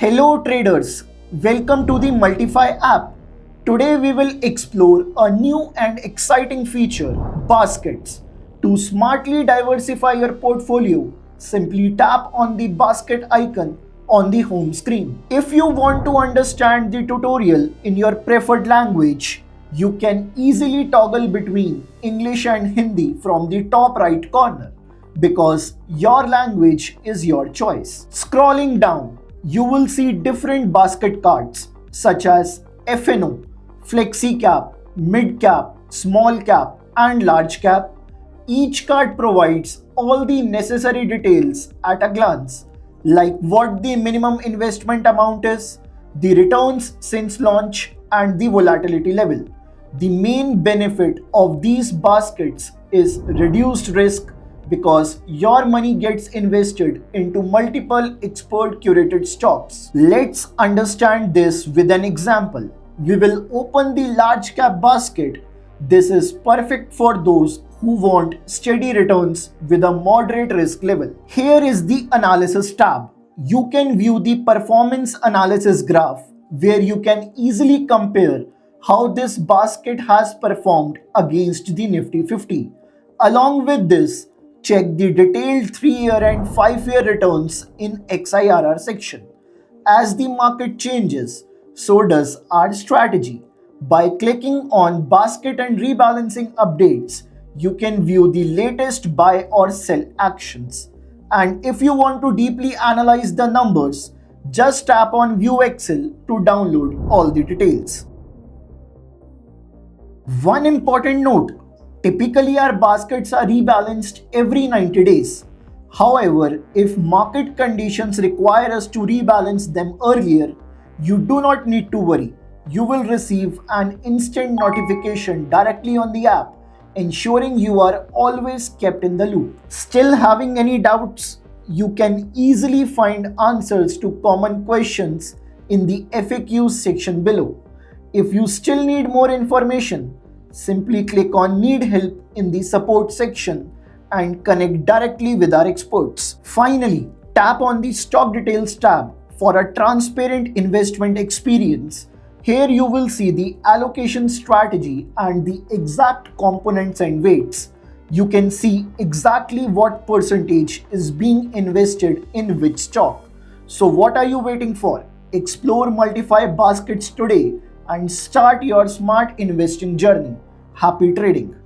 Hello traders, welcome to the Multyfi app. Today we will explore a new and exciting feature, baskets. To smartly diversify your portfolio, simply tap on the basket icon on the home screen. If you want to understand the tutorial in your preferred language, you can easily toggle between English and Hindi from the top right corner because your language is your choice. Scrolling down, you will see different basket cards such as FNO, Flexi Cap, Mid Cap, Small Cap, and Large Cap. Each card provides all the necessary details at a glance, like what the minimum investment amount is, the returns since launch, and the volatility level. The main benefit of these baskets is reduced risk because your money gets invested into multiple expert curated stocks. Let's understand this with an example. We will open the large cap basket. This is perfect for those who want steady returns with a moderate risk level. Here is the analysis tab. You can view the performance analysis graph where you can easily compare how this basket has performed against the Nifty 50. Along with this, check the detailed 3-year and 5-year returns in XIRR section. As the market changes, so does our strategy. By clicking on basket and rebalancing updates, you can view the latest buy or sell actions. And if you want to deeply analyze the numbers, just tap on View Excel to download all the details. One important note, typically our baskets are rebalanced every 90 days. However, if market conditions require us to rebalance them earlier, you do not need to worry. You will receive an instant notification directly on the app, ensuring you are always kept in the loop. Still having any doubts? You can easily find answers to common questions in the FAQs section below. If you still need more information, simply click on Need Help in the support section and connect directly with our experts. Finally, tap on the Stock Details tab for a transparent investment experience. Here you will see the allocation strategy and the exact components and weights. You can see exactly what percentage is being invested in which stock. So what are you waiting for? Explore Multyfi baskets today and start your smart investing journey. Happy trading!